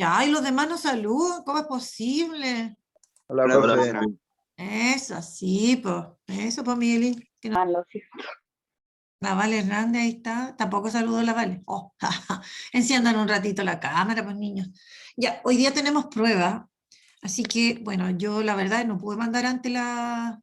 Ya, y los demás nos saludan, ¿cómo es posible? Hola, Hola, profe. profe. Eso, sí, pues. Eso, pues, Miguelín. Que no... La Vale Hernández, ahí está. Tampoco saludó a la Vale. Oh, enciendan un ratito la cámara, pues, niños. Ya, hoy día tenemos prueba. Así que, bueno, yo la verdad no pude mandar antes la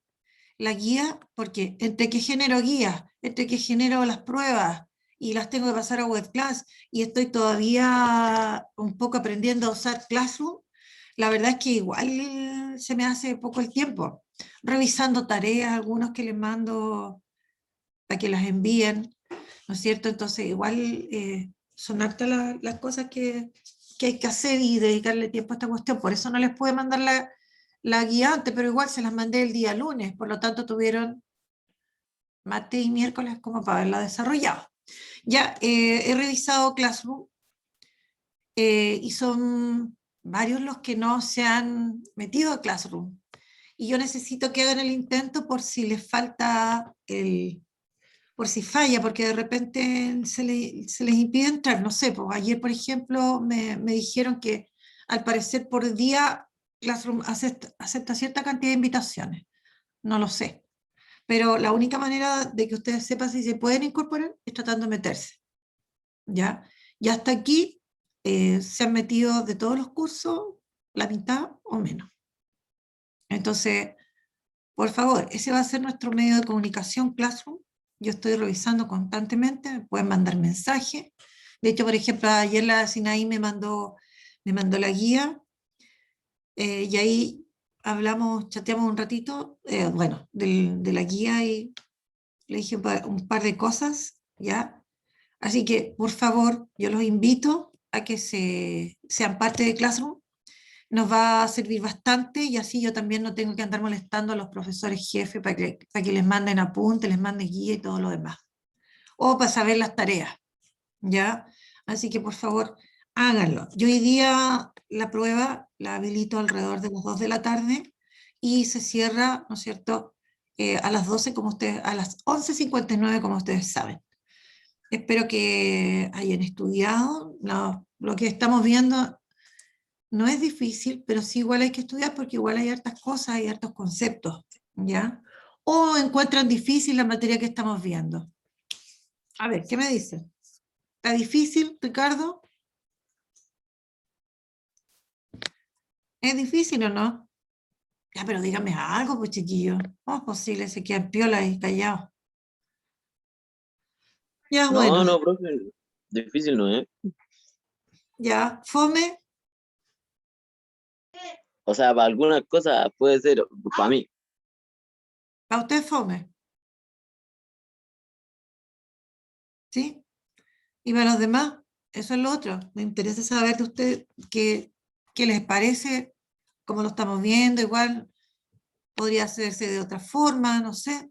guía, porque entre que genero guías, entre que genero las pruebas y las tengo que pasar a WebClass y estoy todavía un poco aprendiendo a usar Classroom, la verdad es que igual se me hace poco el tiempo, revisando tareas, algunos que les mando para que las envíen, ¿no es cierto? Entonces igual son hartas las cosas que hay que hacer y dedicarle tiempo a esta cuestión, por eso no les pude mandar la guía antes, pero igual se las mandé el día lunes, por lo tanto tuvieron martes y miércoles como para haberla desarrollado. Ya he revisado Classroom y son varios los que no se han metido a Classroom. Y yo necesito que hagan el intento por si les falta por si falla, porque de repente se les impide entrar. No sé, pues ayer, por ejemplo, me dijeron que al parecer por día Classroom acepta cierta cantidad de invitaciones. No lo sé. Pero la única manera de que ustedes sepan si se pueden incorporar es tratando de meterse. ¿Ya? Y hasta aquí se han metido de todos los cursos la mitad o menos. Entonces, por favor, ese va a ser nuestro medio de comunicación, Classroom. Yo estoy revisando constantemente, me pueden mandar mensajes. De hecho, por ejemplo, ayer la Sinaí me mandó la guía y ahí chateamos un ratito, bueno, de la guía y le dije un par de cosas, ¿ya? Así que, por favor, yo los invito a que sean parte de Classroom. Nos va a servir bastante y así yo también no tengo que andar molestando a los profesores jefes para que les manden apuntes, les manden guía y todo lo demás. O para saber las tareas, ¿ya? Así que, por favor, háganlo. Yo hoy día la prueba la habilito alrededor de las 2 de la tarde y se cierra, ¿no es cierto?, a las 12, a las 11:59, como ustedes saben. Espero que hayan estudiado. Lo que estamos viendo no es difícil, pero sí igual hay que estudiar porque igual hay hartas cosas, hay hartos conceptos, ¿ya? O encuentran difícil la materia que estamos viendo. A ver, ¿qué me dicen? ¿Está difícil, Ricardo? ¿Es difícil o no? Ya, pero dígame algo, pues, chiquillo. ¿Cómo es posible? Se quedan piola y callados. Ya, bueno. No, profe, difícil no es. Ya, fome. O sea, para algunas cosas puede ser, para mí. ¿Para usted fome? ¿Sí? Y para los demás, eso es lo otro. Me interesa saber de usted qué les parece, cómo lo estamos viendo, igual podría hacerse de otra forma, no sé.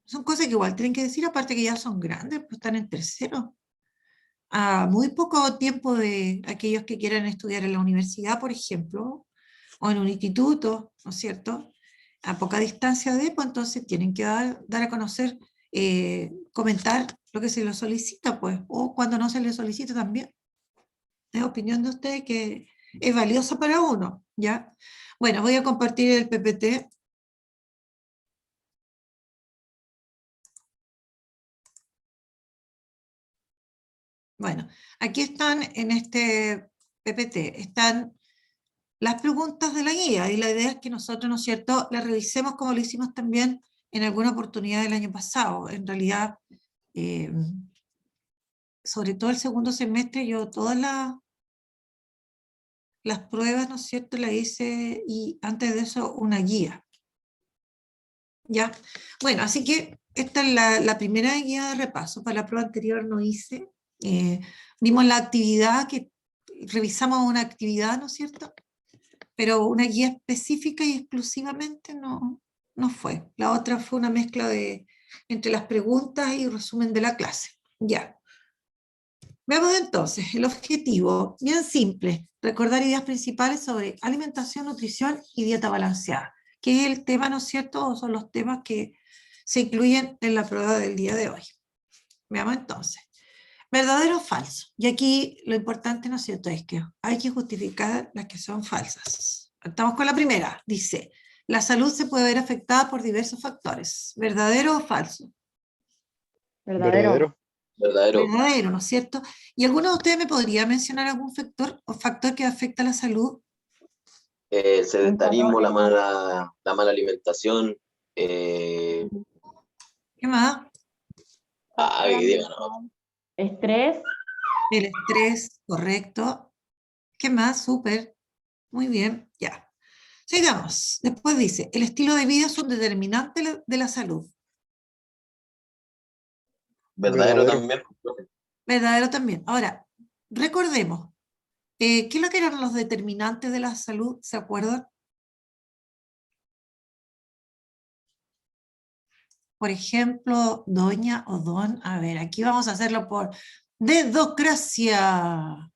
Son cosas que igual tienen que decir, aparte que ya son grandes, pues están en tercero. A muy poco tiempo de aquellos que quieran estudiar en la universidad, por ejemplo, o en un instituto, ¿no es cierto? A poca distancia de, pues entonces tienen que dar a conocer, comentar lo que se les solicita, pues, o cuando no se les solicita también. Es opinión de usted que es valiosa para uno, ¿ya? Bueno, voy a compartir el PPT. Bueno, aquí están en este PPT, están las preguntas de la guía y la idea es que nosotros, ¿no es cierto?, las revisemos como lo hicimos también en alguna oportunidad del año pasado. En realidad, eh, sobre todo el segundo semestre, yo todas las pruebas, ¿no es cierto?, las hice y antes de eso una guía. ¿Ya? Bueno, así que esta es la primera guía de repaso. Para la prueba anterior no hice. Vimos la actividad, revisamos una actividad, ¿no es cierto? Pero una guía específica y exclusivamente no fue. La otra fue una mezcla entre las preguntas y resumen de la clase. Ya. Veamos entonces el objetivo, bien simple, recordar ideas principales sobre alimentación, nutrición y dieta balanceada, que es el tema, ¿no es cierto? O son los temas que se incluyen en la prueba del día de hoy. Veamos entonces. ¿Verdadero o falso? Y aquí lo importante, ¿no es cierto?, es que hay que justificar las que son falsas. Estamos con la primera. Dice, la salud se puede ver afectada por diversos factores. ¿Verdadero o falso? Verdadero. Verdadero. Verdadero, ¿no es cierto? ¿Y alguno de ustedes me podría mencionar algún factor o factor que afecta a la salud? El sedentarismo, la Patología. mala alimentación. ¿Qué más? Digo, no. Estrés. El estrés, correcto. ¿Qué más? Súper. Muy bien, ya. Sigamos. Después dice, el estilo de vida es un determinante de la salud. Verdadero Verdadero. también. Verdadero también. Ahora, recordemos, ¿qué es lo que eran los determinantes de la salud? ¿Se acuerdan? Por ejemplo, doña o don. A ver, aquí vamos a hacerlo por dedocracia.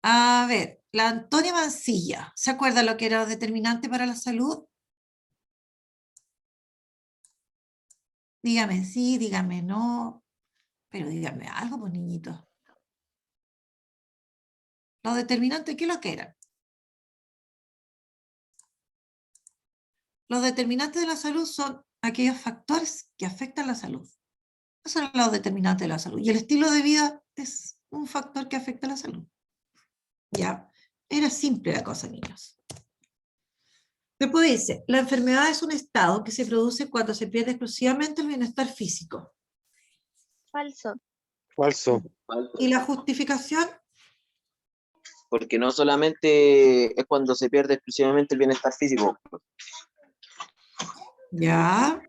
A ver, la Antonia Mancilla. ¿Se acuerda lo que era determinante para la salud? Dígame sí, dígame no. Pero dígame algo, pues niñitos. Los determinantes, ¿qué es lo que eran? Los determinantes de la salud son aquellos factores que afectan la salud. Esos son los determinantes de la salud. Y el estilo de vida es un factor que afecta a la salud. Ya, era simple la cosa, niños. Después dice, la enfermedad es un estado que se produce cuando se pierde exclusivamente el bienestar físico. Falso. Falso. Y la justificación, Porque no solamente es cuando se pierde exclusivamente el bienestar físico. ya,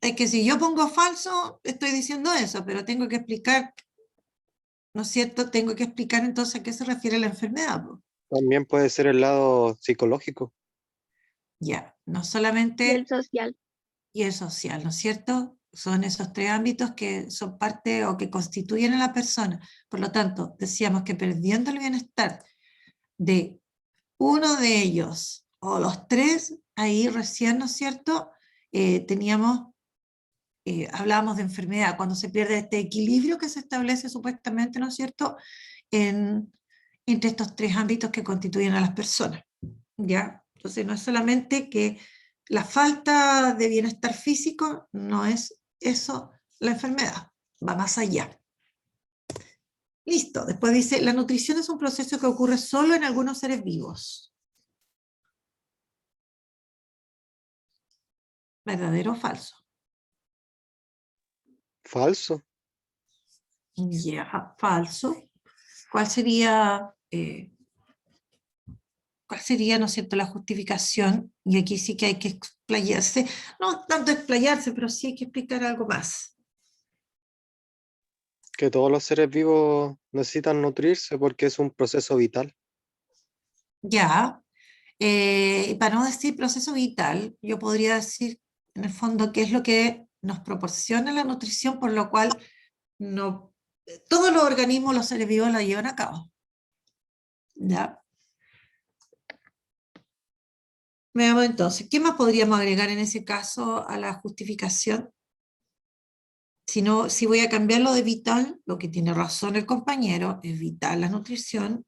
es que si yo pongo falso, estoy diciendo eso, pero tengo que explicar, ¿no es cierto? Tengo que explicar entonces a qué se refiere la enfermedad, po. También puede ser el lado psicológico. Ya, no Y el solamente, social. y el social, ¿no es cierto? Son esos tres ámbitos que son parte o que constituyen a la persona. Por lo tanto, decíamos que perdiendo el bienestar de uno de ellos o los tres, ahí recién, ¿no es cierto? Hablábamos de enfermedad, cuando se pierde este equilibrio que se establece supuestamente, ¿no es cierto?, entre estos tres ámbitos que constituyen a las personas, ¿ya? Entonces no es solamente que la falta de bienestar físico, no es eso la enfermedad, va más allá. Listo, después dice, la nutrición es un proceso que ocurre solo en algunos seres vivos. ¿Verdadero o falso? Falso. Ya, falso. ¿Cuál sería, ¿no es cierto?, la justificación? Y aquí sí que hay que explayarse, no tanto explayarse, pero sí hay que explicar algo más. Que todos los seres vivos necesitan nutrirse porque es un proceso vital. Ya, y para no decir proceso vital, yo podría decir, en el fondo, qué es lo que nos proporciona la nutrición, por lo cual no, todos los organismos, los seres vivos la llevan a cabo. ¿Ya? Veamos entonces, ¿qué más podríamos agregar en ese caso a la justificación? Si voy a cambiar lo de vital, lo que tiene razón el compañero, es vital la nutrición.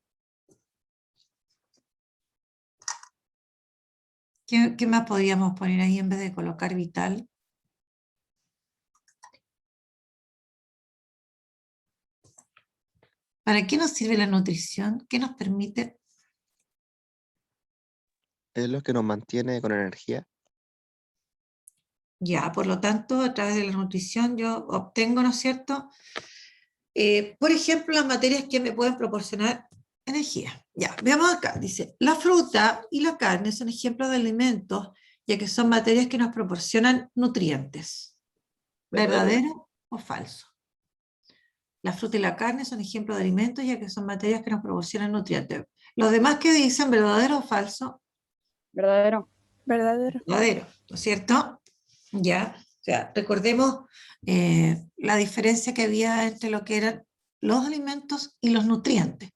¿Qué más podríamos poner ahí en vez de colocar vital? ¿Para qué nos sirve la nutrición? ¿Qué nos permite? Es lo que nos mantiene con energía. Ya, por lo tanto, a través de la nutrición yo obtengo, ¿no es cierto?, por ejemplo, las materias que me pueden proporcionar energía. Ya, veamos acá, dice, la fruta y la carne son ejemplos de alimentos, ya que son materias que nos proporcionan nutrientes. ¿Verdadero o falso? La fruta y la carne son ejemplos de alimentos, ya que son materias que nos proporcionan nutrientes. Los demás que dicen, ¿verdadero o falso? Verdadero. Verdadero. Verdadero, ¿no es cierto? Ya, o sea, recordemos la diferencia que había entre lo que eran los alimentos y los nutrientes,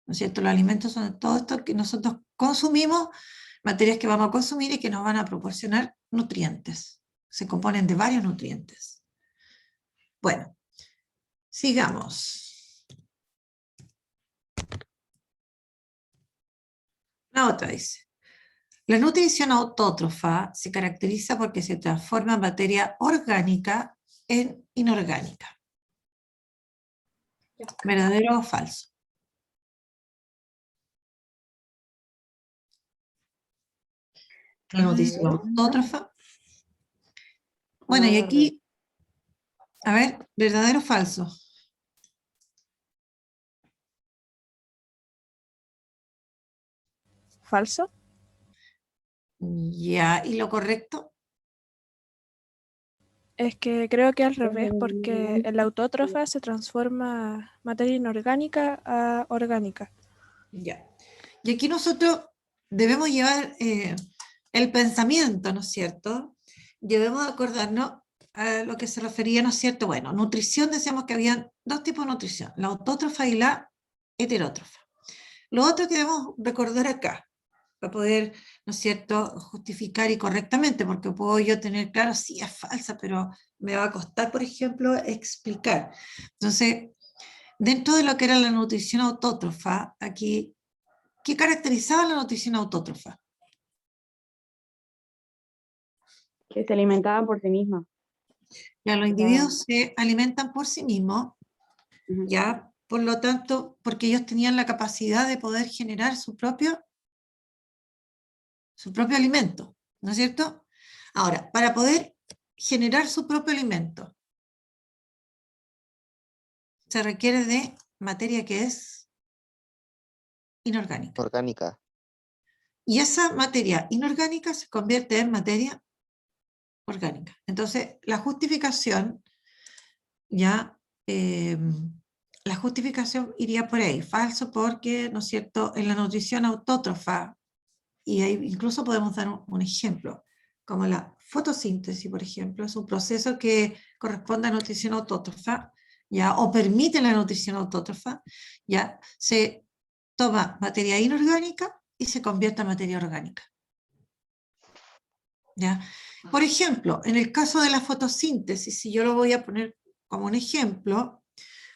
¿no es cierto? Los alimentos son todo esto que nosotros consumimos, materias que vamos a consumir y que nos van a proporcionar nutrientes. Se componen de varios nutrientes. Bueno, Sigamos. La otra dice, la nutrición autótrofa se caracteriza porque se transforma materia orgánica en inorgánica. ¿Verdadero o falso? La nutrición autótrofa. Bueno, y aquí, a ver, ¿verdadero o falso? Falso. Ya, ¿y lo correcto? Es que creo que al revés, porque en la autótrofa se transforma materia inorgánica a orgánica. Ya. Y aquí nosotros debemos llevar el pensamiento, ¿no es cierto? Debemos acordarnos a lo que se refería, ¿no es cierto? Bueno, nutrición, decíamos que había dos tipos de nutrición, la autótrofa y la heterótrofa. Lo otro que debemos recordar acá, para poder, ¿no es cierto?, justificar y correctamente, porque puedo yo tener claro, sí, es falsa, pero me va a costar, por ejemplo, explicar. Entonces, dentro de lo que era la nutrición autótrofa, aquí, ¿qué caracterizaba la nutrición autótrofa? Que se alimentaban por sí misma. Ya los individuos se alimentan por sí mismos, Ujú. ya, por lo tanto, porque ellos tenían la capacidad de poder generar su propio alimento, ¿no es cierto? Ahora, para poder generar su propio alimento, se requiere de materia que es inorgánica. Orgánica. Y esa materia inorgánica se convierte en materia orgánica. Entonces, la justificación, ya, la justificación iría por ahí, falso porque, ¿no es cierto?, en la nutrición autótrofa, y ahí incluso podemos dar un ejemplo, como la fotosíntesis, por ejemplo, es un proceso que corresponde a nutrición autótrofa, ya, o permite la nutrición autótrofa, ya, se toma materia inorgánica y se convierte en materia orgánica. ¿Ya? Por ejemplo, en el caso de la fotosíntesis, si yo lo voy a poner como un ejemplo,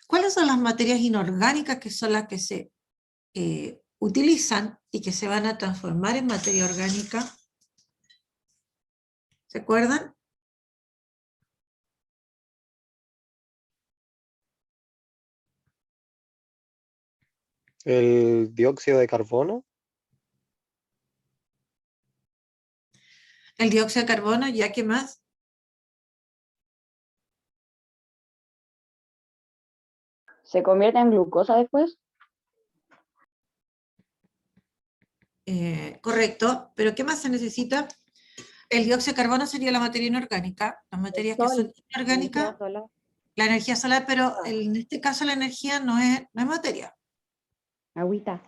¿cuáles son las materias inorgánicas que son las que se utilizan y que se van a transformar en materia orgánica? ¿Se acuerdan? El dióxido de carbono. El dióxido de carbono, ¿ya qué más? ¿Se convierte en glucosa después? Correcto, pero ¿qué más se necesita? El dióxido de carbono sería la materia inorgánica, las materias que son inorgánicas, la energía solar, pero en este caso la energía no es materia. Agüita.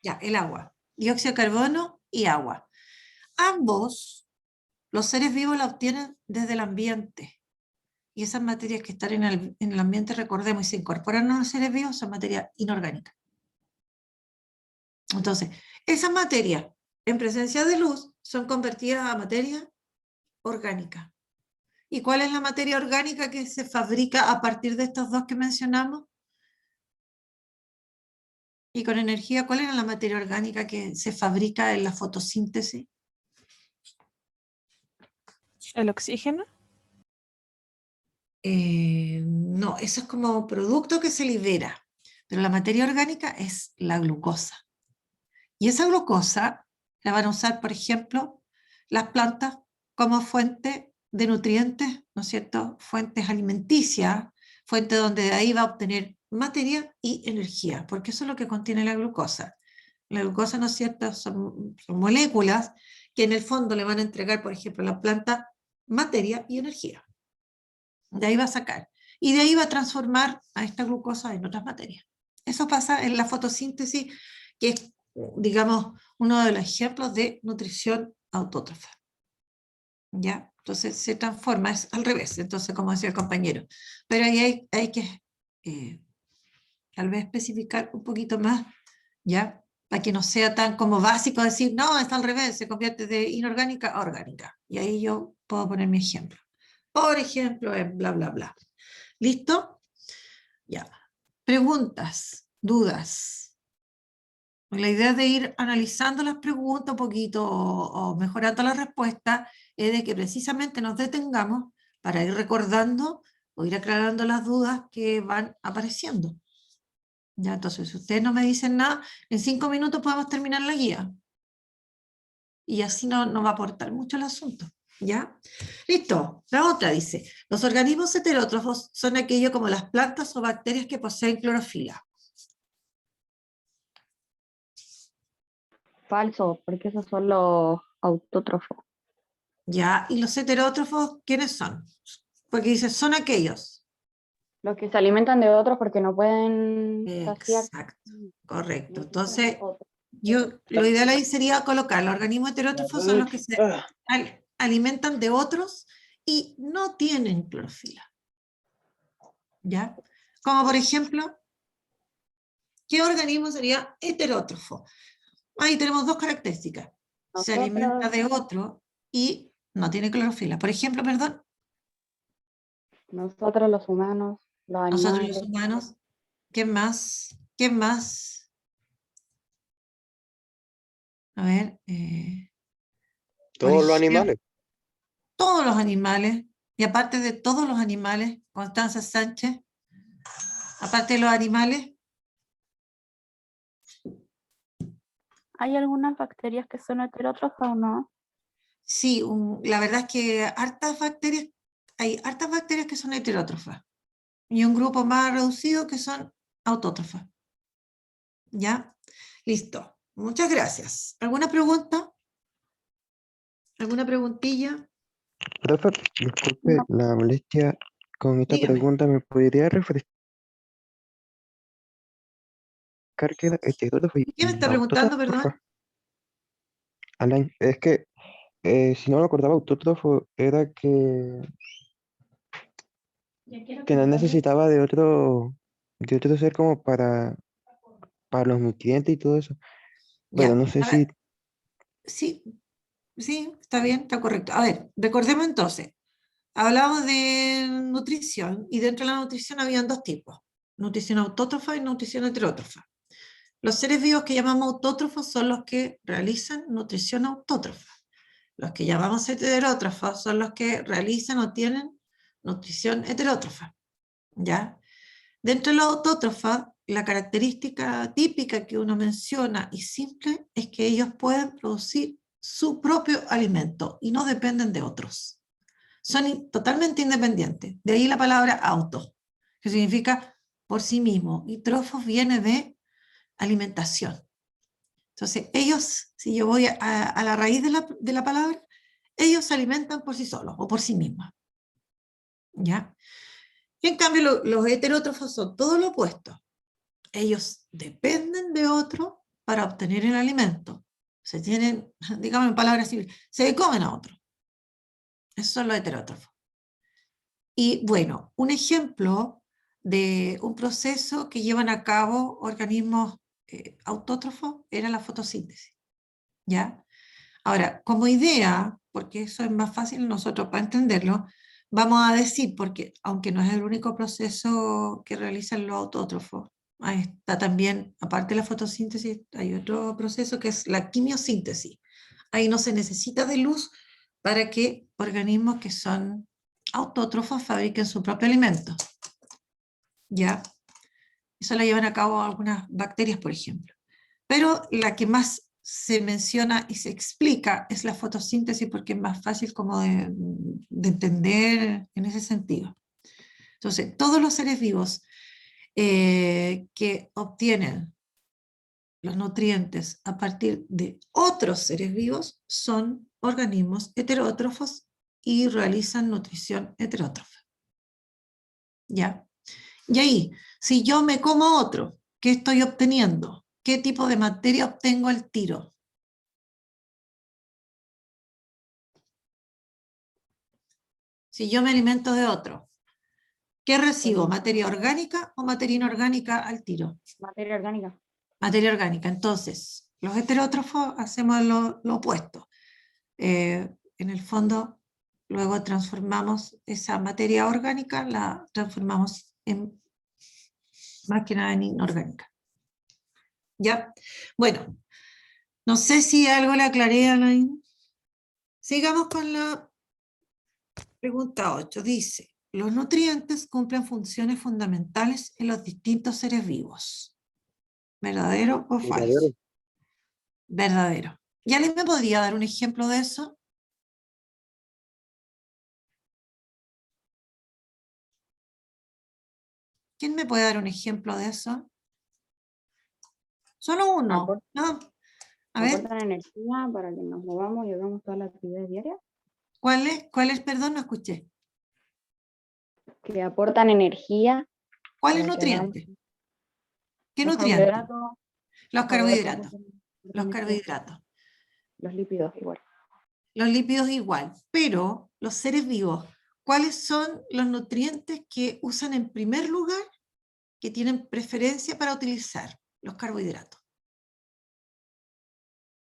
Ya, el agua, dióxido de carbono y agua. Ambos, los seres vivos la obtienen desde el ambiente. Y esas materias que están en el ambiente, recordemos, y se incorporan a los seres vivos, son materias inorgánicas. Entonces, esas materias, en presencia de luz, son convertidas a materia orgánica. ¿Y cuál es la materia orgánica que se fabrica a partir de estos dos que mencionamos? Y con energía, ¿cuál era la materia orgánica que se fabrica en la fotosíntesis? ¿El oxígeno? No, eso es como producto que se libera, pero la materia orgánica es la glucosa. Y esa glucosa la van a usar, por ejemplo, las plantas como fuente de nutrientes, ¿no es cierto? Fuentes alimenticias, fuente donde de ahí va a obtener materia y energía, porque eso es lo que contiene la glucosa. La glucosa, ¿no es cierto?, son moléculas que en el fondo le van a entregar, por ejemplo, a la planta materia y energía. De ahí va a sacar. Y de ahí va a transformar a esta glucosa en otras materias. Eso pasa en la fotosíntesis, que es, digamos, uno de los ejemplos de nutrición autótrofa. ¿Ya? Entonces se transforma, es al revés, entonces como decía el compañero. Pero ahí hay que tal vez especificar un poquito más, ¿ya? Para que no sea tan como básico decir, no, está al revés, se convierte de inorgánica a orgánica. Y ahí yo puedo poner mi ejemplo. Por ejemplo, en bla, bla, bla. ¿Listo? Ya. Preguntas, dudas. La idea de ir analizando las preguntas un poquito o mejorando la respuesta es de que precisamente nos detengamos para ir recordando o ir aclarando las dudas que van apareciendo. Ya, entonces, si ustedes no me dicen nada, en 5 minutos podemos terminar la guía. Y así no va a aportar mucho el asunto. ¿Ya? Listo. La otra dice, los organismos heterótrofos son aquellos como las plantas o bacterias que poseen clorofila. Falso, porque esos son los autótrofos. ¿Ya? ¿Y los heterótrofos quiénes son? Porque dice, son aquellos. Los que se alimentan de otros porque no pueden saciar. Exacto, correcto. Entonces, lo ideal ahí sería colocar los organismos heterótrofos son los que se alimentan de otros y no tienen clorofila. ¿Ya? Como por ejemplo, ¿qué organismo sería heterótrofo? Ahí tenemos dos características. Se alimenta de otro y no tiene clorofila. Por ejemplo, perdón, Nosotros los humanos, los nosotros animales. los humanos, ¿qué más? ¿Qué más? A ver, Todos los ejemplo, animales. todos los animales, y aparte de todos los animales, Constanza Sánchez, aparte de los animales, ¿Hay algunas bacterias que son heterótrofas o no? sí, la verdad es que hay hartas bacterias que son heterótrofas, y un grupo más reducido que son autótrofas. ¿Ya? Listo. Muchas gracias. ¿Alguna pregunta? ¿Alguna preguntilla? Profe, disculpe No. la molestia con esta Dígame. pregunta. ¿Me podría refrescar qué era heterótrofo ¿Qué me está y preguntando, autótrofo? perdón? Alain, es que si no lo acordaba, autótrofo era que no necesitaba de otro ser como para los nutrientes y todo eso. Pero Ya. no sé A si ver, sí, sí, está bien, está correcto. A ver, recordemos entonces. Hablamos de nutrición y dentro de la nutrición habían dos tipos, nutrición autótrofa y nutrición heterótrofa. Los seres vivos que llamamos autótrofos son los que realizan nutrición autótrofa. Los que llamamos heterótrofos son los que realizan o tienen nutrición heterótrofa. ¿Ya? Dentro de los autótrofos, la característica típica que uno menciona y simple es que ellos pueden producir su propio alimento y no dependen de otros. Son totalmente independientes. De ahí la palabra auto, que significa por sí mismo. Y trofos viene de alimentación. Entonces, ellos, si yo voy a la raíz de la palabra, ellos se alimentan por sí solos o por sí mismos. ¿Ya? Y en cambio, los heterótrofos son todo lo opuesto. Ellos dependen de otro para obtener el alimento. Se tienen, digamos en palabras simples, se comen a otro. Esos son los heterótrofos. Y bueno, un ejemplo de un proceso que llevan a cabo organismos autótrofos era la fotosíntesis. ¿Ya? Ahora, como idea, porque eso es más fácil nosotros para entenderlo, vamos a decir, porque aunque no es el único proceso que realizan los autótrofos, ahí está también, aparte de la fotosíntesis, hay otro proceso que es la quimiosíntesis. Ahí no se necesita de luz para que organismos que son autótrofos fabriquen su propio alimento. ¿Ya? Eso lo llevan a cabo algunas bacterias, por ejemplo. Pero la que más se menciona y se explica es la fotosíntesis porque es más fácil como de entender en ese sentido. Entonces, todos los seres vivos que obtienen los nutrientes a partir de otros seres vivos son organismos heterótrofos y realizan nutrición heterótrofa. ¿Ya? Y ahí, si yo me como otro, ¿qué estoy obteniendo? ¿Qué tipo de materia obtengo al tiro? Si yo me alimento de otro, ¿qué recibo? ¿Materia orgánica o materia inorgánica al tiro? Materia orgánica. Materia orgánica. Entonces, los heterótrofos hacemos lo opuesto. En el fondo, luego transformamos esa materia orgánica, la transformamos en más que nada en inorgánica. ¿Ya? Bueno, no sé si algo le aclaré a Alain. Sigamos con la pregunta 8. Dice, los nutrientes cumplen funciones fundamentales en los distintos seres vivos. ¿Verdadero o falso? Verdadero. Verdadero. ¿Y alguien me podría dar un ejemplo de eso? ¿Quién me puede dar un ejemplo de eso? Solo uno, Apor- ¿no? A ver, Aportan energía para que nos movamos y hagamos todas las actividades diarias. ¿cuál es? ¿Cuál es? Perdón, no escuché. Que aportan energía ¿Cuál es para que hagamos nutriente? ¿Qué los nutriente? carbohidratos, Los carbohidratos. Los proteínas, carbohidratos. los lípidos igual. Los lípidos igual, pero los seres vivos, ¿cuáles son los nutrientes que usan en primer lugar, que tienen preferencia para utilizar? Los carbohidratos.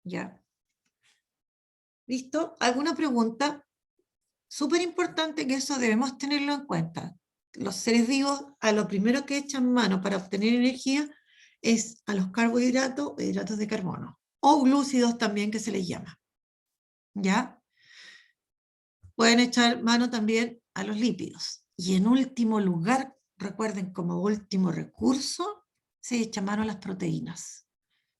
¿Ya? ¿Listo? ¿Alguna pregunta? Súper importante que eso debemos tenerlo en cuenta. Los seres vivos, a lo primero que echan mano para obtener energía es a los carbohidratos o hidratos de carbono, o glúcidos también que se les llama. ¿Ya? Pueden echar mano también a los lípidos. Y en último lugar, recuerden, como último recurso, se echa mano a las proteínas.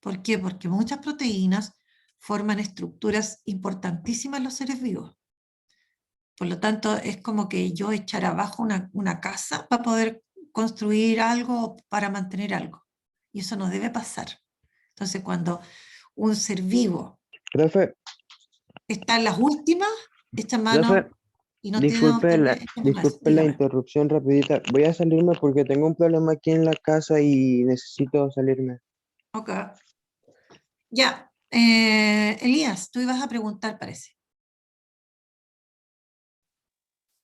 ¿Por qué? Porque muchas proteínas forman estructuras importantísimas en los seres vivos. Por lo tanto, es como que yo echar abajo una casa para poder construir algo, para mantener algo. Y eso no debe pasar. Entonces, cuando un ser vivo Profe, está en las últimas, echa mano profe, y no tiene disculpe la, echa mano a eso. disculpe la Dígame. interrupción rapidita. Voy a salirme porque tengo un problema aquí en la casa y necesito salirme. Ok. Ya. Elías, tú ibas a preguntar, parece.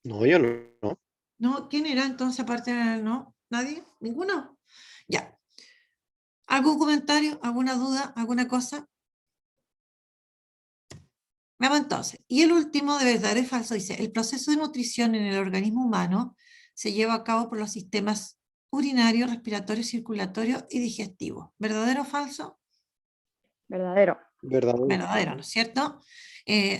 No, yo no. No. ¿No? ¿Quién era entonces aparte de no? ¿Nadie? ¿Ninguno? Ya. ¿Algún comentario? ¿Alguna duda? ¿Alguna cosa? Vamos entonces. Y el último de verdadero y falso dice, el proceso de nutrición en el organismo humano se lleva a cabo por los sistemas urinario, respiratorio, circulatorio y digestivo. ¿Verdadero o falso? Verdadero. Verdadero. Verdadero, ¿no es cierto?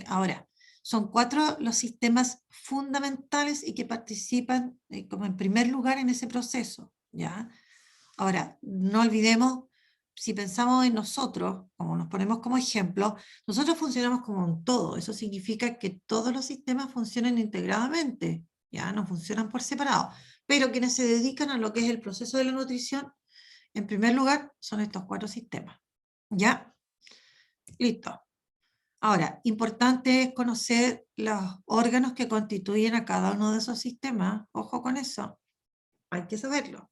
Ahora, son 4 los sistemas fundamentales y que participan como en primer lugar en ese proceso, ¿ya? Ahora, no olvidemos, si pensamos en nosotros, como nos ponemos como ejemplo, nosotros funcionamos como un todo. Eso significa que todos los sistemas funcionan integradamente, ¿ya? No funcionan por separado. Pero quienes se dedican a lo que es el proceso de la nutrición, en primer lugar, son estos 4 sistemas, ¿ya? Listo. Ahora, importante es conocer los órganos que constituyen a cada uno de esos sistemas. Ojo con eso. Hay que saberlo.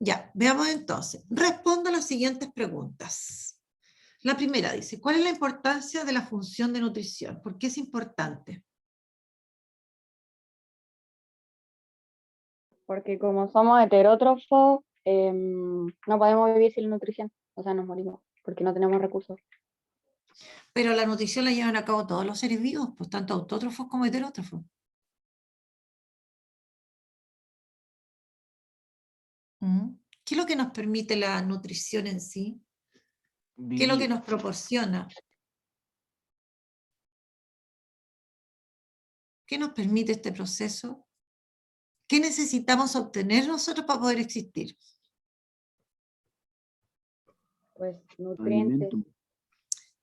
Ya, veamos entonces. Respondo a las siguientes preguntas. La primera dice, ¿cuál es la importancia de la función de nutrición? ¿Por qué es importante? Porque como somos heterótrofos, no podemos vivir sin nutrición. O sea, nos morimos porque no tenemos recursos. Pero la nutrición la llevan a cabo todos los seres vivos, pues tanto autótrofos como heterótrofos. ¿Qué es lo que nos permite la nutrición en sí? ¿Qué es lo que nos proporciona? ¿Qué nos permite este proceso? ¿Qué necesitamos obtener nosotros para poder existir? Pues nutrientes.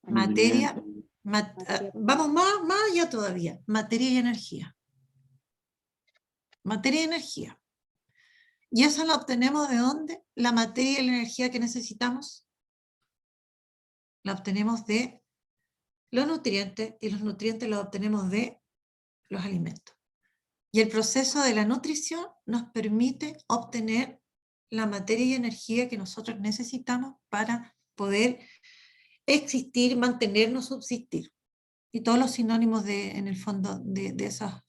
Materia, Materia. vamos más allá todavía, materia y energía. Materia y energía. ¿Y eso lo obtenemos de dónde? La materia y la energía que necesitamos la obtenemos de los nutrientes y los nutrientes los obtenemos de los alimentos. Y el proceso de la nutrición nos permite obtener la materia y energía que nosotros necesitamos para poder existir, mantenernos, subsistir. Y todos los sinónimos en el fondo de esas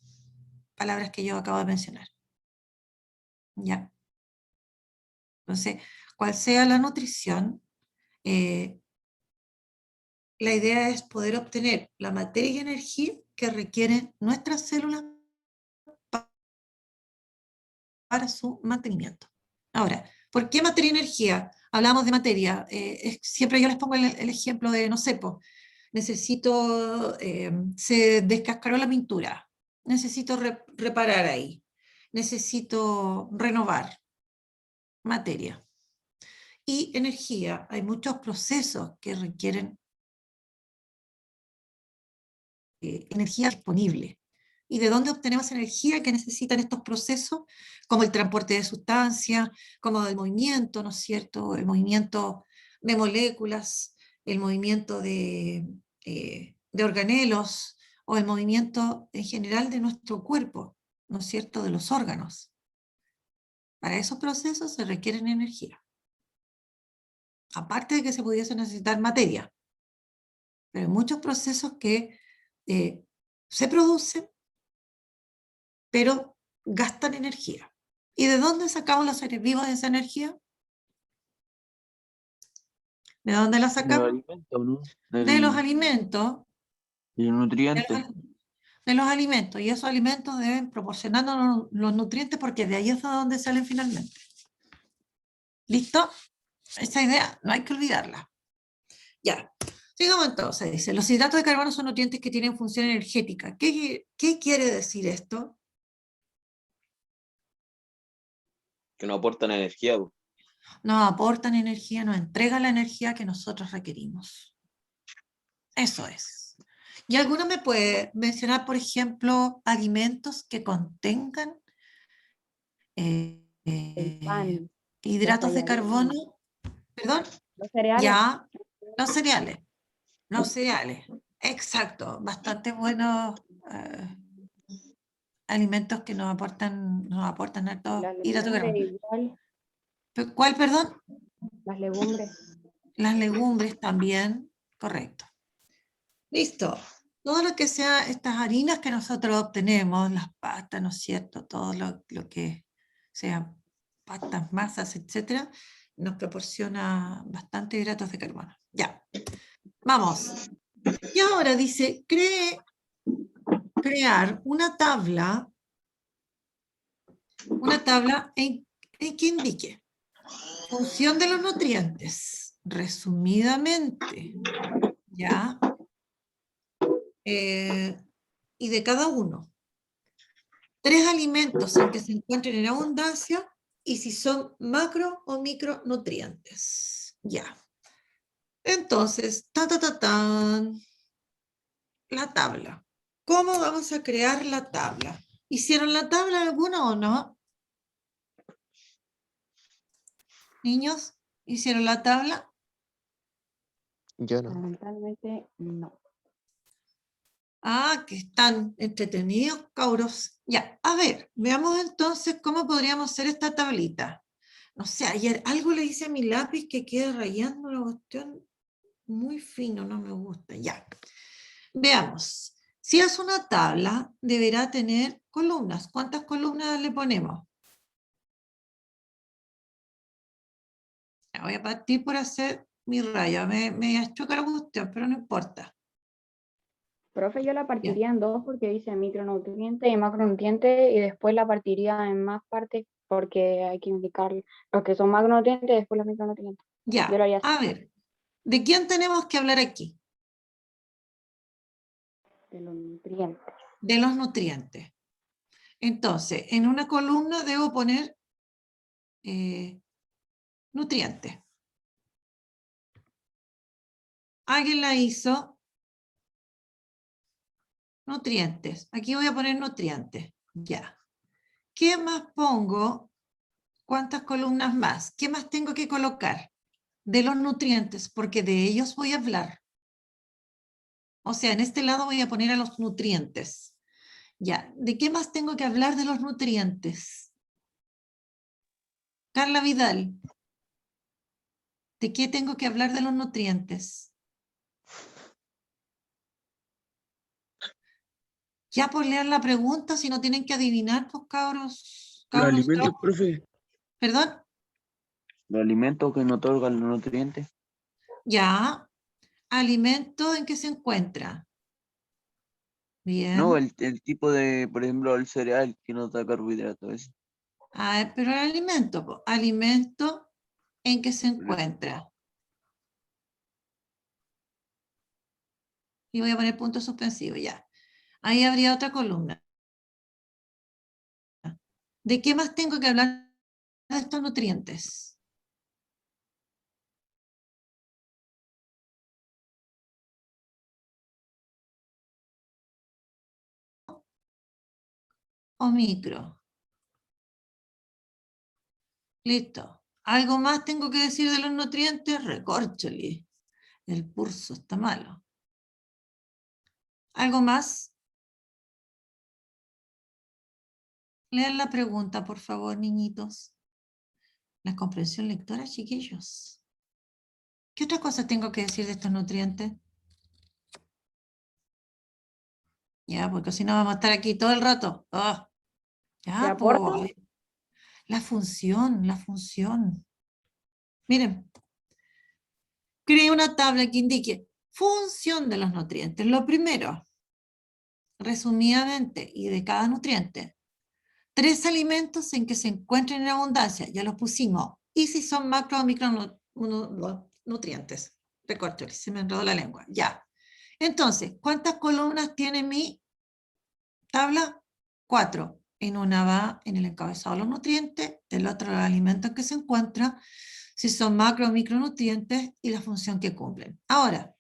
palabras que yo acabo de mencionar. ¿Ya? Entonces, cual sea la nutrición, la idea es poder obtener la materia y energía que requieren nuestras células para su mantenimiento. Ahora, ¿Por qué materia y energía? Hablamos de materia. Siempre yo les pongo el ejemplo de, no sé, po, necesito, se descascaró la pintura, necesito reparar ahí, necesito renovar, materia. Y energía, hay muchos procesos que requieren energía disponible. ¿Y de dónde obtenemos energía que necesitan estos procesos? Como el transporte de sustancias, como el movimiento, ¿no es cierto? El movimiento de moléculas, el movimiento de organelos, o el movimiento en general de nuestro cuerpo, ¿no es cierto? De los órganos. Para esos procesos se requieren energía. Aparte de que se pudiese necesitar materia. Pero hay muchos procesos que se producen, pero gastan energía. ¿Y de dónde sacamos los seres vivos esa energía? ¿De dónde la Del sacamos? alimento, ¿no? De los alimentos. Del De nutriente. los alimentos. Y esos alimentos deben proporcionarnos los nutrientes porque de ahí es de donde salen finalmente. ¿Listo? Esa idea no hay que olvidarla. Ya. Sigamos entonces. Dice, los hidratos de carbono son nutrientes que tienen función energética. ¿Qué quiere decir esto? Que no aportan energía. Po. Nos aportan energía, nos entregan la energía que nosotros requerimos. Eso es. ¿Y alguno me puede mencionar, por ejemplo, alimentos que contengan El pan, hidratos de tallarines, carbono? ¿Perdón? los cereales. Ya, los cereales. Los cereales. Exacto. Bastante buenos alimentos que nos aportan hartos Las hidratos de legumbres carbono. igual, ¿Cuál, perdón? las legumbres. Las legumbres también. Correcto. Listo. Todo lo que sea estas harinas que nosotros obtenemos, las pastas, ¿no es cierto? Todo lo que sean pastas, masas, etcétera, nos proporciona bastante hidratos de carbono. Ya. Vamos. Y ahora dice, crear una tabla en que indique función de los nutrientes, resumidamente, ¿ya? Y de cada uno. 3 alimentos en que se encuentren en abundancia y si son macro o micronutrientes. Ya. Entonces, la tabla. ¿Cómo vamos a crear la tabla? ¿Hicieron la tabla alguna o no? Niños, ¿hicieron la tabla? Yo no. Lamentablemente no. Ah, que están entretenidos, cabros. Ya, a ver, veamos entonces cómo podríamos hacer esta tablita. No sé, ayer algo le hice a mi lápiz que queda rayando la cuestión muy fino, no me gusta. Ya, veamos. Si es una tabla, deberá tener columnas. ¿Cuántas columnas le ponemos? Ya, voy a partir por hacer mi raya. Me choca la cuestión, pero no importa. Profe, yo la partiría en dos porque dice micronutriente y macronutriente y después la partiría en más partes porque hay que indicar los que son macronutrientes y después los micronutrientes. Ya, Yo lo haría así. a ver, ¿de quién tenemos que hablar aquí? De los nutrientes. De los nutrientes. Entonces, en una columna debo poner nutrientes. ¿Alguien la hizo? Nutrientes. Aquí voy a poner nutrientes. Ya. ¿Qué más pongo? ¿Cuántas columnas más? ¿Qué más tengo que colocar? De los nutrientes, porque de ellos voy a hablar. O sea, en este lado voy a poner a los nutrientes. Ya. ¿De qué más tengo que hablar de los nutrientes? Carla Vidal. ¿De qué tengo que hablar de los nutrientes? Ya por leer la pregunta, si no tienen que adivinar, pues cabros. Los cabros alimentos, todos. profe. ¿Perdón? Los alimentos que no otorgan los nutrientes. Ya. ¿Alimento en qué se encuentra? Bien. No, el tipo de, por ejemplo, el cereal que no da carbohidratos. Pero el alimento, po, alimento en que se encuentra. Y voy a poner punto suspensivo, ya. Ahí habría otra columna. ¿De qué más tengo que hablar de estos nutrientes? O micro. Listo. ¿Algo más tengo que decir de los nutrientes? Recórcholi. El pulso está malo. ¿Algo más? Lean la pregunta, por favor, niñitos. La comprensión lectora, chiquillos. ¿Qué otra cosa tengo que decir de estos nutrientes? Ya, porque si no vamos a estar aquí todo el rato. Ah, ¿Qué ya, aportan? pues. La función, la función. Miren. Cree una tabla que indique función de los nutrientes. Lo primero, resumidamente, y de cada nutriente. 3 alimentos en que se encuentren en abundancia, ya los pusimos. Y si son macro o micronutrientes. Recórtale, se me enredó la lengua. Ya. Entonces, ¿cuántas columnas tiene mi tabla? 4. En una va en el encabezado los nutrientes, del otro los alimentos en que se encuentran, si son macro o micronutrientes y la función que cumplen. Ahora,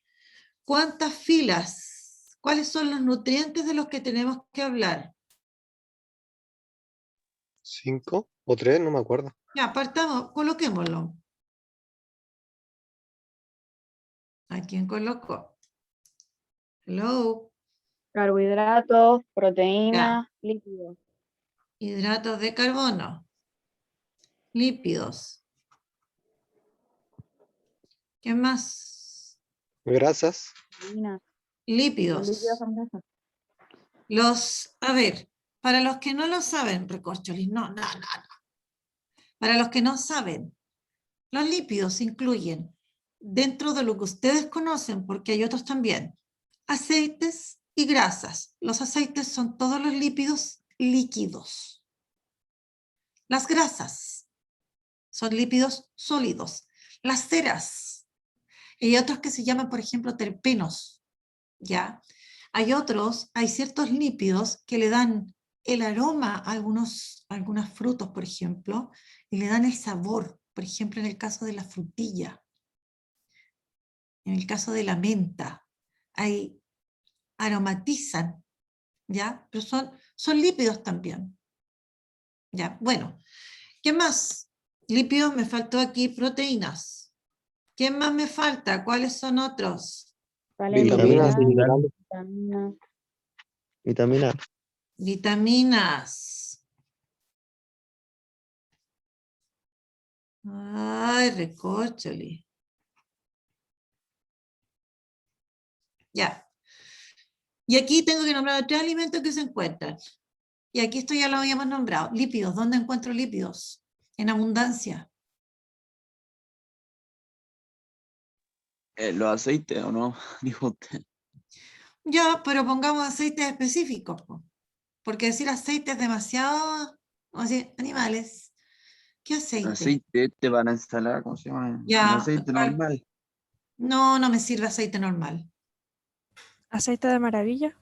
¿cuántas filas? ¿Cuáles son los nutrientes de los que tenemos que hablar? 5 o 3, no me acuerdo. Ya, apartamos, coloquémoslo. ¿A quién colocó? Hello. Carbohidratos, Ya. proteínas, lípidos. Hidratos de carbono. Lípidos. ¿Qué más? Grasas, Proteínas. Lípidos. Los lípidos son grasas. A ver, para los que no lo saben, recorcholis, no. Para los que no saben, los lípidos incluyen, dentro de lo que ustedes conocen, porque hay otros también, aceites y grasas. Los aceites son todos los lípidos líquidos. Las grasas son lípidos sólidos. Las ceras. Y hay otros que se llaman, por ejemplo, terpenos. ¿Ya? Hay ciertos lípidos que le dan el aroma a algunos frutos, por ejemplo, y le dan el sabor. Por ejemplo, en el caso de la frutilla, en el caso de la menta, aromatizan, ¿ya? Pero son lípidos también. ¿Ya? Bueno, ¿qué más? Lípidos, me faltó aquí proteínas. ¿Qué más me falta? ¿Cuáles son otros? Salen vitaminas, minerales, minerales. vitaminas. Vitamina. Vitaminas. Ay, recórcholi. Ya. Y aquí tengo que nombrar 3 alimentos que se encuentran. Y aquí esto ya lo habíamos nombrado. Lípidos. ¿Dónde encuentro lípidos? En abundancia. Los aceites, ¿o no? Dijo usted. Ya, pero pongamos aceites específicos. Porque decir aceite es demasiado... Vamos a decir, animales. ¿Qué aceite? Aceite para ensalada, ¿cómo se llama? Ya, El aceite ¿cuál? normal. No me sirve aceite normal. Aceite de maravilla.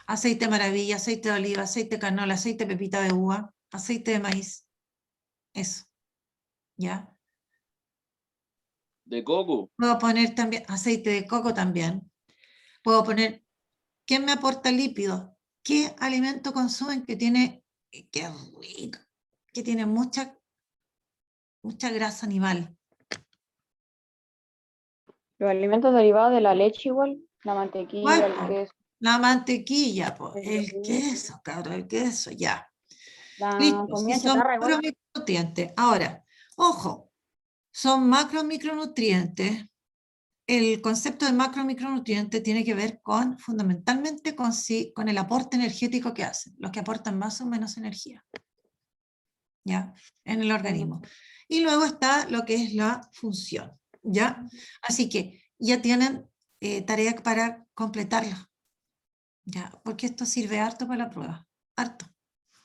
Aceite maravilla, aceite de oliva, aceite de canola, aceite de pepita de uva, aceite de maíz. Eso. ¿Ya? De coco. Puedo poner también aceite de coco también. Puedo poner, ¿qué me aporta lípidos? ¿Qué alimento consumen que tiene, qué rico, que tiene mucha grasa animal? Los alimentos derivados de la leche igual, la mantequilla, ¿Cuál, el po? queso, La mantequilla, po. el El yogur, queso, cabrón, el queso, ya. la Listo, si comida son chatarra igual. macronutrientes. Ahora, ojo, son macromicronutrientes. El concepto de macromicronutriente tiene que ver fundamentalmente con el aporte energético que hacen, los que aportan más o menos energía, ¿ya? En el organismo. Y luego está lo que es la función, ¿ya? Así que ya tienen tarea para completarlo, ¿ya? Porque esto sirve harto para la prueba, harto,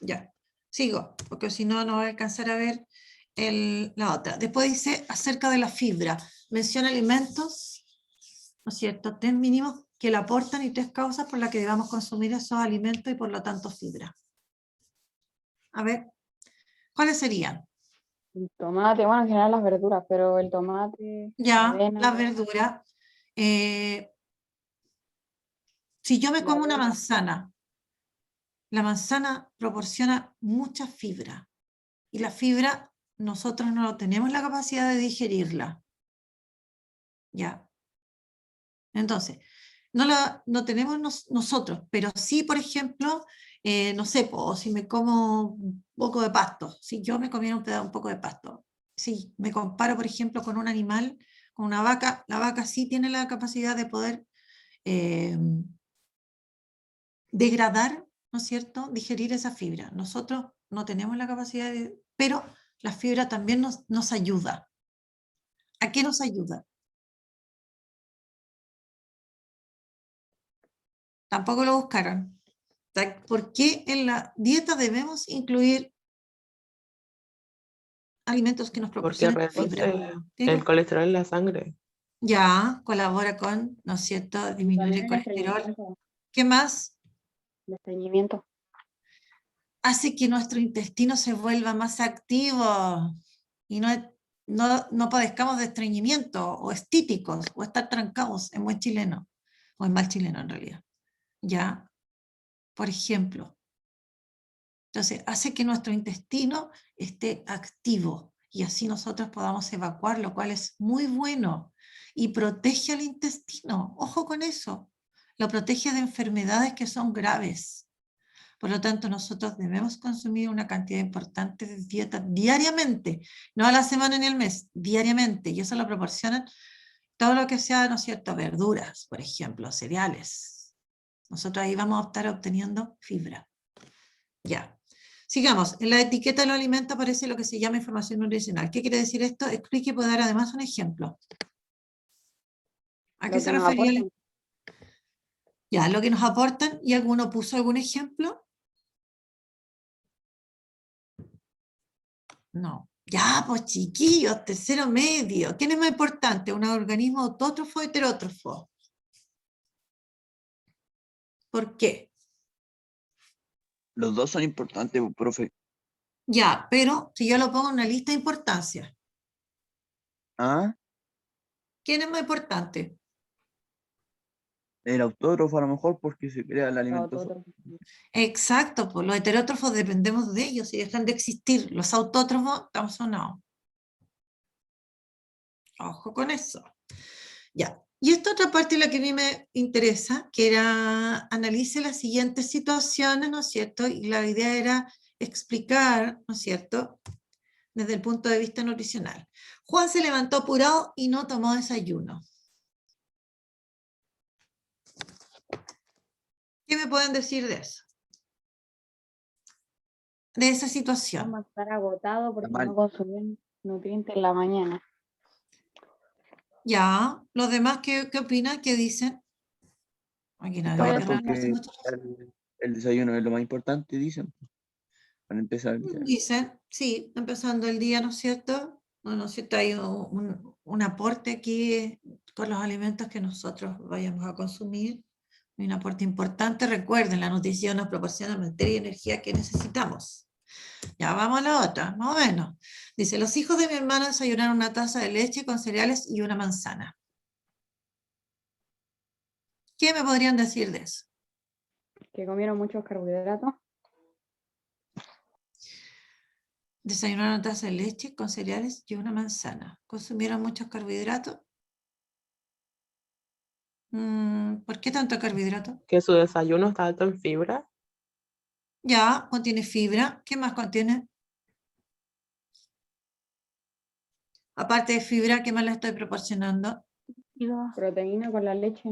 ¿ya? Sigo, porque si no, no voy a alcanzar a ver la otra. Después dice acerca de la fibra. Menciona alimentos, ¿no es cierto? 3 mínimos que la aportan y 3 causas por las que debamos consumir esos alimentos y por lo tanto fibra. A ver, ¿cuáles serían? El tomate, bueno, en general las verduras, pero el tomate, la Ya, avena, las verduras. Si yo me la como una avena, manzana, la manzana proporciona mucha fibra. Y la fibra, nosotros no tenemos la capacidad de digerirla. ¿Ya? Entonces, no tenemos nosotros, pero sí, por ejemplo, no sé, si me como un poco de pasto, si yo me comiera un poco de pasto, si me comparo, por ejemplo, con un animal, con una vaca, la vaca sí tiene la capacidad de poder degradar, ¿no es cierto?, digerir esa fibra. Nosotros no tenemos la capacidad pero la fibra también nos ayuda. ¿A qué nos ayuda? Tampoco lo buscaron. ¿Por qué en la dieta debemos incluir alimentos que nos Porque proporcionen fibra? reduce el colesterol en la sangre. Ya, colabora con, ¿no es cierto?, y disminuir también el el colesterol. estreñimiento. ¿Qué más? El estreñimiento. Hace que nuestro intestino se vuelva más activo y no padezcamos de estreñimiento o estíticos o estar trancados en buen chileno o en mal chileno en realidad. Ya, por ejemplo. Entonces, hace que nuestro intestino esté activo y así nosotros podamos evacuar, lo cual es muy bueno y protege al intestino. Ojo con eso. Lo protege de enfermedades que son graves. Por lo tanto, nosotros debemos consumir una cantidad importante de dieta diariamente, no a la semana ni al mes, diariamente. Y eso lo proporcionan todo lo que sea, ¿no es cierto?, verduras, por ejemplo, cereales. Nosotros ahí vamos a estar obteniendo fibra. Ya. Sigamos. En la etiqueta de los alimentos aparece lo que se llama información nutricional. ¿Qué quiere decir esto? Explique y puedo dar además un ejemplo. ¿A Lo qué que se nos refería? aportan. Ya, lo que nos aportan. ¿Y alguno puso algún ejemplo? No. Ya, pues chiquillos, tercero medio. ¿Quién es más importante? ¿Un organismo autótrofo o heterótrofo? ¿Por qué? Los dos son importantes, profe. Ya, pero si yo lo pongo en una lista de importancia, Ah, ¿quién es más importante? el autógrafo a lo mejor porque se crea el alimento. Exacto, pues los heterótrofos dependemos de ellos y dejan de existir. Los autótrofos estamos sonados. Ojo con eso. Ya. Y esta otra parte es la que a mí me interesa, que era analice las siguientes situaciones, ¿no es cierto? Y la idea era explicar, ¿no es cierto?, desde el punto de vista nutricional. Juan se levantó apurado y no tomó desayuno. ¿Qué me pueden decir de eso? De esa situación. Vamos a estar agotado porque mal. no consumió nutrientes en la mañana. Ya, los demás, ¿qué opinan? ¿Qué dicen? Aquí nadie Puede quiere ser. reunirse Porque mucho. el desayuno es lo más importante, dicen, para empezar el día. Dicen, sí, empezando el día, ¿no es cierto? ¿No es cierto? Hay un aporte aquí con los alimentos que nosotros vayamos a consumir. Hay un aporte importante. Recuerden, la nutrición nos proporciona materia y energía que necesitamos. Ya vamos a la otra, más o menos. Dice, los hijos de mi hermano desayunaron una taza de leche con cereales y una manzana. ¿Qué me podrían decir de eso? Que comieron muchos carbohidratos. Desayunaron una taza de leche con cereales y una manzana. ¿Consumieron muchos carbohidratos? ¿Por qué tanto carbohidrato? Que su desayuno está alto en fibra. Ya, contiene fibra. ¿Qué más contiene? Aparte de fibra, ¿qué más le estoy proporcionando? Proteína con la leche.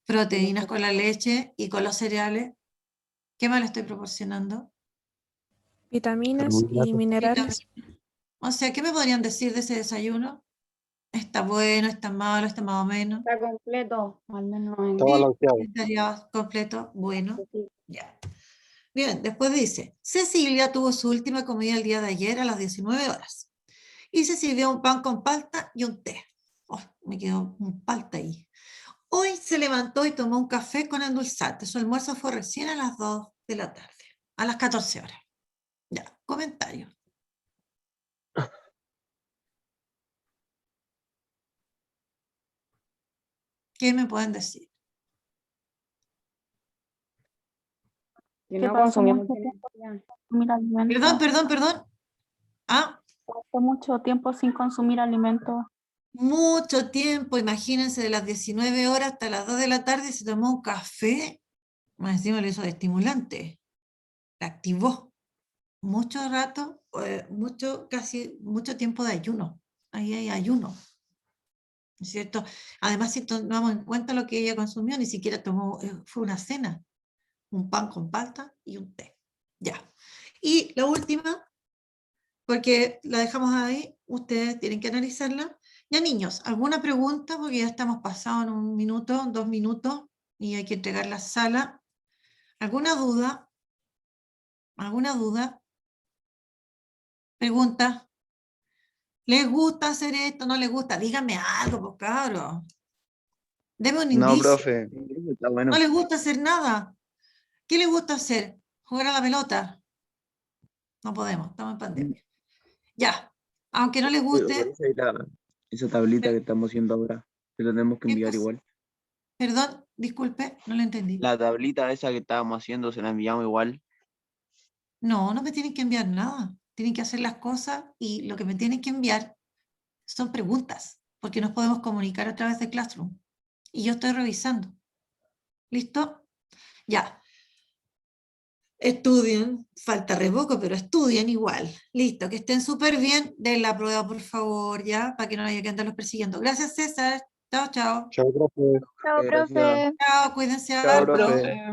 Proteínas con la leche y con los cereales. ¿Qué más le estoy proporcionando? Vitaminas y Carbohidratos. minerales. O sea, ¿qué me podrían decir de ese desayuno? ¿Está bueno, está malo, está más o menos? Está completo, al menos en Está balanceado. Estaría completo, bueno. sí. Ya. Bien, después dice, Cecilia tuvo su última comida el día de ayer a las 19 horas y se sirvió un pan con palta y un té. Oh, me quedó un palta ahí. Hoy se levantó y tomó un café con endulzante. Su almuerzo fue recién a las 2 de la tarde, a las 14 horas. Ya, comentario. ¿Qué me pueden decir? Si Que no pasó consumimos mucho energía. tiempo sin consumir alimentos. Perdón. Ah, Pasó mucho tiempo sin consumir alimentos. mucho tiempo, imagínense, de las 19 horas hasta las 2 de la tarde se tomó un café, más encima le hizo de estimulante, la activó. Mucho rato, mucho tiempo de ayuno. Ahí hay ayuno, ¿no es cierto? Además, si tomamos en cuenta lo que ella consumió, ni siquiera tomó, fue una cena, un pan con palta y un té. Ya. Y la última, porque la dejamos ahí, ustedes tienen que analizarla. Ya niños, ¿alguna pregunta? Porque ya estamos pasados en 1 minuto, 2 minutos, y hay que entregar la sala. ¿Alguna duda? ¿Alguna duda? ¿Pregunta? ¿Les gusta hacer esto? ¿No les gusta? Díganme algo, pues cabros. Deme un No, indicio. profe. Está bueno. ¿No les gusta hacer nada? ¿Qué les gusta hacer? ¿Jugar a la pelota? No podemos, estamos en pandemia. Ya, aunque no les guste, Esa tablita que estamos haciendo ahora, que la tenemos que ¿qué enviar pasa? igual. Perdón, disculpe, no lo entendí. La tablita esa que estábamos haciendo se la enviamos igual. No, no me tienen que enviar nada. Tienen que hacer las cosas y lo que me tienen que enviar son preguntas, porque nos podemos comunicar a través de Classroom. Y yo estoy revisando. ¿Listo? Ya. Estudien, falta revoco, pero estudien igual. Listo, que estén súper bien. Den la prueba, por favor, ya, para que no haya que andarlos persiguiendo. Gracias, César. Chao, chao. Chao, profe. Chao, Gracias. profe. Chao, cuídense. Chao, harto. profe. Profe.